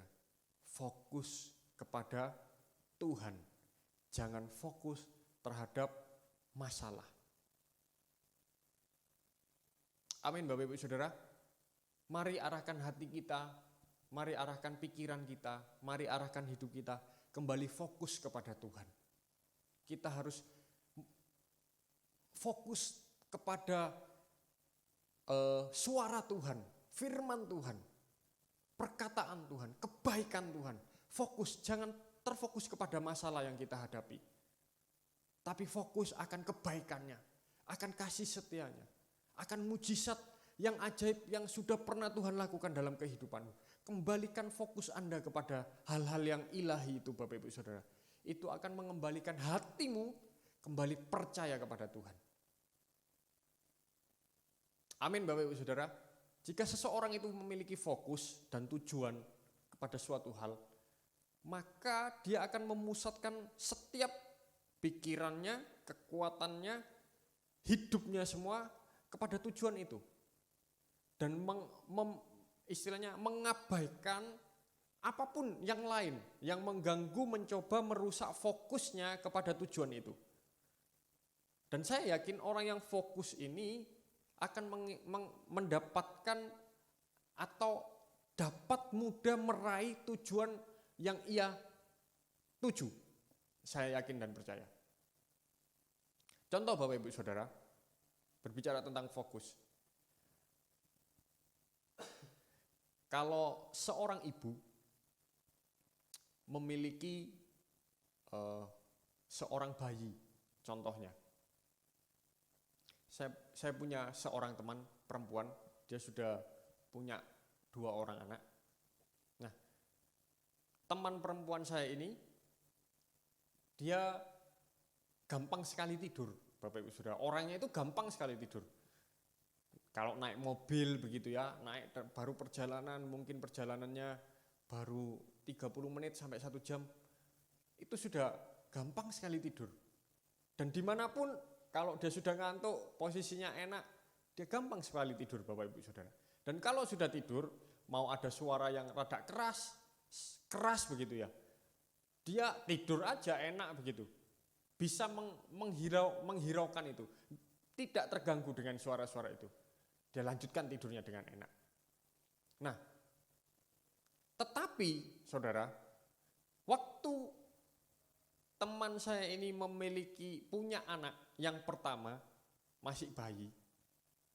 Fokus kepada Tuhan. Jangan fokus terhadap masalah. Amin, Bapak Ibu Saudara. Mari arahkan hati kita, mari arahkan pikiran kita, mari arahkan hidup kita kembali fokus kepada Tuhan. Kita harus fokus kepada suara Tuhan, firman Tuhan, perkataan Tuhan, kebaikan Tuhan. Fokus, jangan terfokus kepada masalah yang kita hadapi. Tapi fokus akan kebaikannya, akan kasih setianya, akan mujizat yang ajaib yang sudah pernah Tuhan lakukan dalam kehidupanmu. Kembalikan fokus Anda kepada hal-hal yang ilahi itu Bapak Ibu Saudara. Itu akan mengembalikan hatimu kembali percaya kepada Tuhan. Amin Bapak Ibu Saudara. Jika seseorang itu memiliki fokus dan tujuan kepada suatu hal, maka dia akan memusatkan setiap pikirannya, kekuatannya, hidupnya semua kepada tujuan itu. Dan istilahnya mengabaikan apapun yang lain yang mengganggu, mencoba merusak fokusnya kepada tujuan itu. Dan saya yakin orang yang fokus ini akan mendapatkan atau dapat mudah meraih tujuan yang ia tuju. Saya yakin dan percaya. Contoh Bapak Ibu Saudara, berbicara tentang fokus. Kalau seorang ibu memiliki seorang bayi, contohnya. Saya punya seorang teman perempuan, dia sudah punya 2 orang anak. Nah, teman perempuan saya ini, dia gampang sekali tidur, Bapak Ibu Saudara. Orangnya itu gampang sekali tidur. Kalau naik mobil begitu ya, naik baru perjalanan, mungkin perjalanannya baru 30 menit sampai 1 jam, itu sudah gampang sekali tidur. Dan dimanapun kalau dia sudah ngantuk, posisinya enak, dia gampang sekali tidur Bapak Ibu Saudara. Dan kalau sudah tidur, mau ada suara yang rada keras begitu ya, dia tidur aja enak begitu. Bisa menghiraukan itu, tidak terganggu dengan suara-suara itu. Dia lanjutkan tidurnya dengan enak. Nah, tetapi saudara, waktu teman saya ini punya anak yang pertama, masih bayi,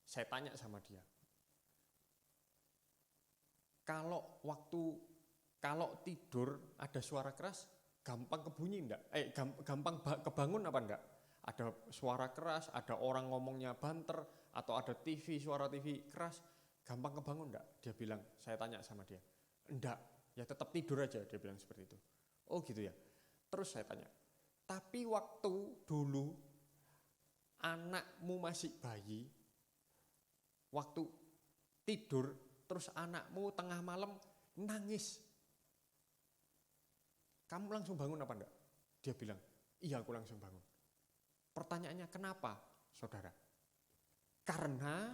saya tanya sama dia, kalau tidur ada suara keras, gampang kebunyi enggak? Gampang kebangun apa enggak? Ada suara keras, ada orang ngomongnya banter, atau ada suara TV keras, gampang kebangun enggak? Dia bilang, saya tanya sama dia, enggak, ya tetap tidur aja, dia bilang seperti itu. Oh gitu ya. Terus saya tanya, tapi waktu dulu anakmu masih bayi, waktu tidur, terus anakmu tengah malam nangis, kamu langsung bangun apa enggak? Dia bilang, iya aku langsung bangun. Pertanyaannya kenapa, saudara? Karena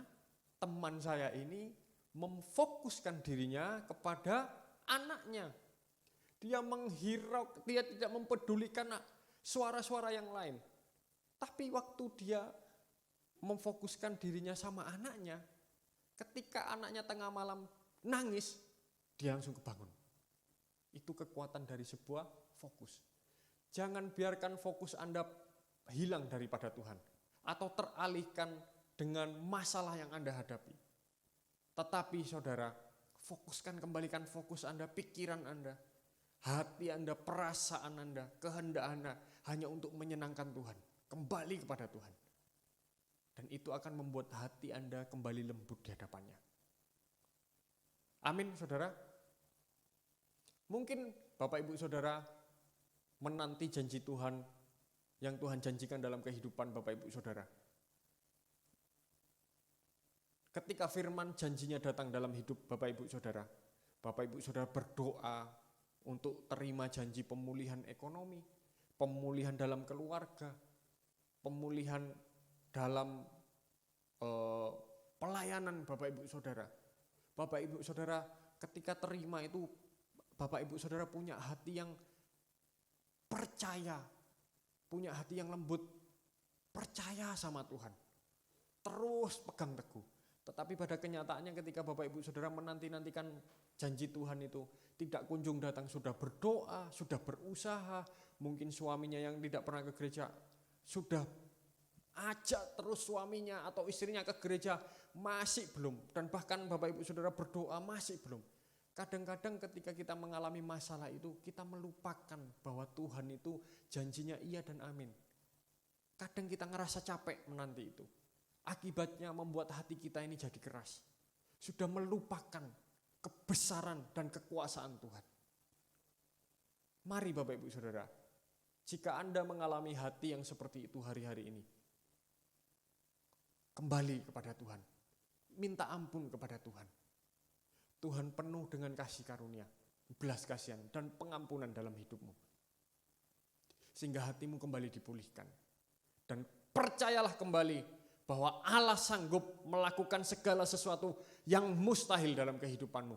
teman saya ini memfokuskan dirinya kepada anaknya. Dia dia tidak mempedulikan suara-suara yang lain. Tapi waktu dia memfokuskan dirinya sama anaknya, ketika anaknya tengah malam nangis, dia langsung kebangun. Itu kekuatan dari sebuah fokus. Jangan biarkan fokus Anda hilang daripada Tuhan atau teralihkan dengan masalah yang Anda hadapi. Tetapi saudara, kembalikan fokus Anda, pikiran Anda, hati Anda, perasaan Anda, kehendak Anda hanya untuk menyenangkan Tuhan. Kembali kepada Tuhan. Dan itu akan membuat hati Anda kembali lembut di hadapannya. Amin saudara. Mungkin Bapak Ibu Saudara menanti janji Tuhan yang Tuhan janjikan dalam kehidupan Bapak Ibu Saudara. Ketika firman janjinya datang dalam hidup Bapak Ibu Saudara, Bapak Ibu Saudara berdoa untuk terima janji pemulihan ekonomi, pemulihan dalam keluarga, pemulihan dalam pelayanan Bapak Ibu Saudara. Bapak Ibu Saudara ketika terima itu, Bapak Ibu Saudara punya hati yang percaya, punya hati yang lembut, percaya sama Tuhan. Terus pegang teguh, Tetapi pada kenyataannya ketika Bapak Ibu Saudara menanti-nantikan janji Tuhan itu tidak kunjung datang, sudah berdoa, sudah berusaha, mungkin suaminya yang tidak pernah ke gereja sudah ajak terus suaminya atau istrinya ke gereja, masih belum. Dan bahkan Bapak Ibu Saudara berdoa masih belum. Kadang-kadang ketika kita mengalami masalah itu, kita melupakan bahwa Tuhan itu janjinya iya dan amin. Kadang kita ngerasa capek menanti itu. Akibatnya membuat hati kita ini jadi keras. Sudah melupakan kebesaran dan kekuasaan Tuhan. Mari Bapak Ibu Saudara, jika Anda mengalami hati yang seperti itu hari-hari ini, kembali kepada Tuhan. Minta ampun kepada Tuhan. Tuhan penuh dengan kasih karunia, belas kasihan dan pengampunan dalam hidupmu. Sehingga hatimu kembali dipulihkan. Dan percayalah kembali bahwa Allah sanggup melakukan segala sesuatu yang mustahil dalam kehidupanmu.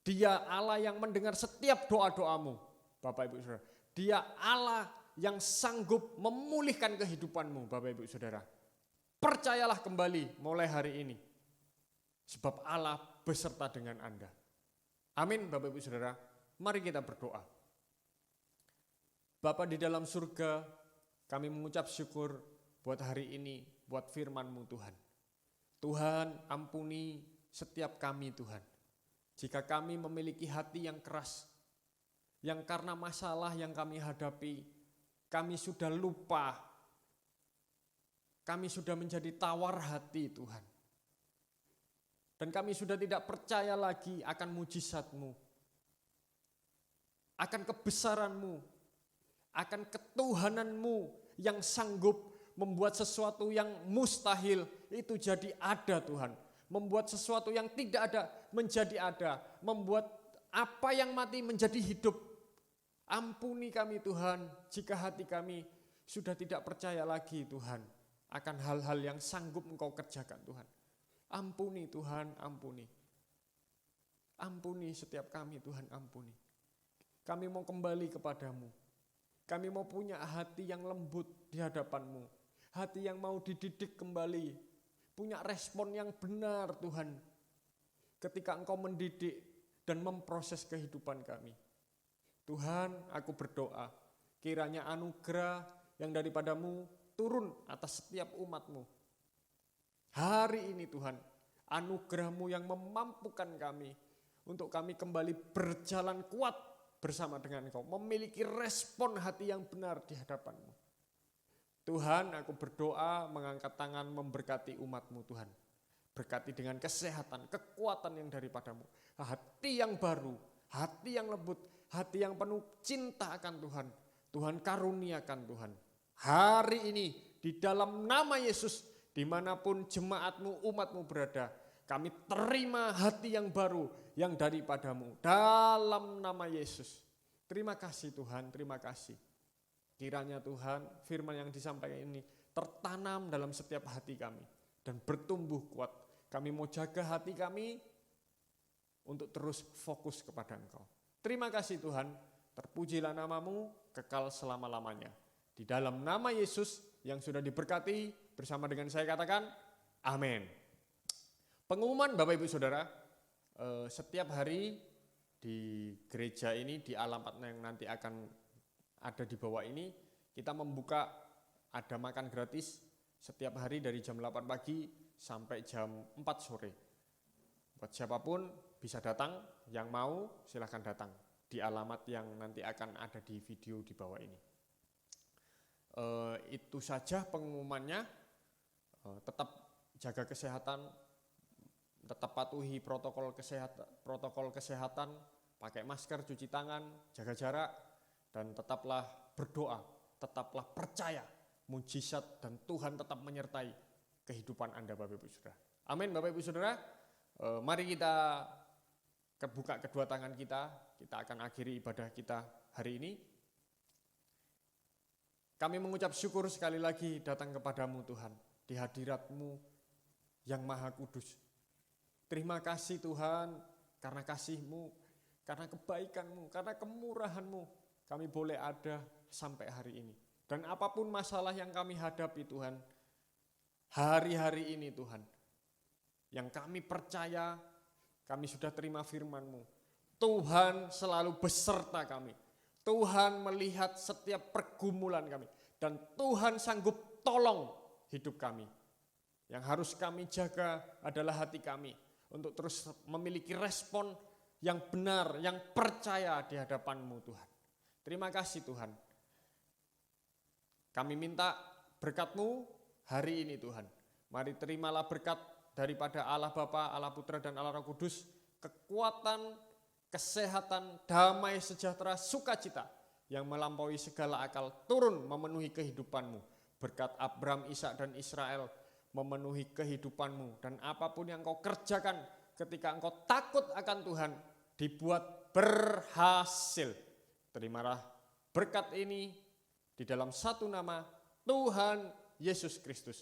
Dia Allah yang mendengar setiap doa-doamu, Bapak Ibu Saudara. Dia Allah yang sanggup memulihkan kehidupanmu, Bapak Ibu Saudara. Percayalah kembali mulai hari ini. Sebab Allah beserta dengan Anda. Amin Bapak Ibu Saudara. Mari kita berdoa. Bapa di dalam surga, kami mengucap syukur buat hari ini, buat firman-Mu Tuhan. Tuhan ampuni setiap kami Tuhan. Jika kami memiliki hati yang keras, yang karena masalah yang kami hadapi, kami sudah lupa, kami sudah menjadi tawar hati Tuhan. Dan kami sudah tidak percaya lagi akan mujizat-Mu, akan kebesaran-Mu, akan ketuhanan-Mu yang sanggup membuat sesuatu yang mustahil itu jadi ada Tuhan. Membuat sesuatu yang tidak ada menjadi ada. Membuat apa yang mati menjadi hidup. Ampuni kami Tuhan jika hati kami sudah tidak percaya lagi Tuhan akan hal-hal yang sanggup Engkau kerjakan Tuhan. Ampuni Tuhan, ampuni. Ampuni setiap kami Tuhan, ampuni. Kami mau kembali kepadamu. Kami mau punya hati yang lembut di hadapan-Mu. Hati yang mau dididik kembali. Punya respon yang benar Tuhan. Ketika Engkau mendidik dan memproses kehidupan kami. Tuhan, aku berdoa. Kiranya anugerah yang daripadamu turun atas setiap umat-Mu. Hari ini Tuhan, anugerah-Mu yang memampukan kami untuk kami kembali berjalan kuat bersama dengan Engkau, memiliki respon hati yang benar di hadapan-Mu. Tuhan, aku berdoa mengangkat tangan memberkati umat-Mu Tuhan. Berkati dengan kesehatan, kekuatan yang daripadamu. Hati yang baru, hati yang lembut, hati yang penuh cinta akan Tuhan. Tuhan karuniakan Tuhan. Hari ini di dalam nama Yesus, dimanapun jemaat-Mu, umat-Mu berada, kami terima hati yang baru yang daripadamu dalam nama Yesus. Terima kasih Tuhan, terima kasih. Kiranya Tuhan firman yang disampaikan ini tertanam dalam setiap hati kami dan bertumbuh kuat. Kami mau jaga hati kami untuk terus fokus kepada Engkau. Terima kasih Tuhan, terpujilah nama-Mu kekal selama-lamanya. Di dalam nama Yesus yang sudah diberkati, bersama dengan saya katakan, amin. Pengumuman Bapak Ibu Saudara, setiap hari di gereja ini, di alamat yang nanti akan ada di bawah ini, kita membuka ada makan gratis setiap hari dari jam 8 pagi sampai jam 4 sore. Buat siapapun bisa datang, yang mau silahkan datang di alamat yang nanti akan ada di video di bawah ini. Itu saja pengumumannya. Tetap jaga kesehatan, tetap patuhi protokol kesehatan, pakai masker, cuci tangan, jaga jarak, dan tetaplah berdoa, tetaplah percaya, mujizat dan Tuhan tetap menyertai kehidupan Anda Bapak Ibu Saudara. Amin Bapak Ibu Saudara. Mari kita buka kedua tangan kita akan akhiri ibadah kita hari ini. Kami mengucap syukur sekali lagi datang kepadamu Tuhan, di hadirat-Mu yang Maha Kudus. Terima kasih Tuhan, karena kasih-Mu, karena kebaikan-Mu, karena kemurahan-Mu, kami boleh ada sampai hari ini. Dan apapun masalah yang kami hadapi Tuhan, hari-hari ini Tuhan, yang kami percaya, kami sudah terima firman-Mu. Tuhan selalu beserta kami. Tuhan melihat setiap pergumulan kami. Dan Tuhan sanggup tolong hidup kami. Yang harus kami jaga adalah hati kami. Untuk terus memiliki respon yang benar, yang percaya di hadapan-Mu Tuhan. Terima kasih Tuhan. Kami minta berkat-Mu hari ini Tuhan. Mari terimalah berkat daripada Allah Bapa, Allah Putra dan Allah Roh Kudus. Kekuatan, kesehatan, damai, sejahtera, sukacita yang melampaui segala akal turun memenuhi kehidupan-Mu. Berkat Abraham, Ishak dan Israel memenuhi kehidupan-Mu. Dan apapun yang Engkau kerjakan ketika Engkau takut akan Tuhan, dibuat berhasil. Terimalah berkat ini di dalam satu nama Tuhan Yesus Kristus.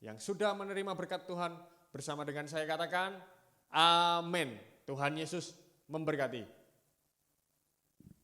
Yang sudah menerima berkat Tuhan bersama dengan saya katakan, amin. Tuhan Yesus memberkati.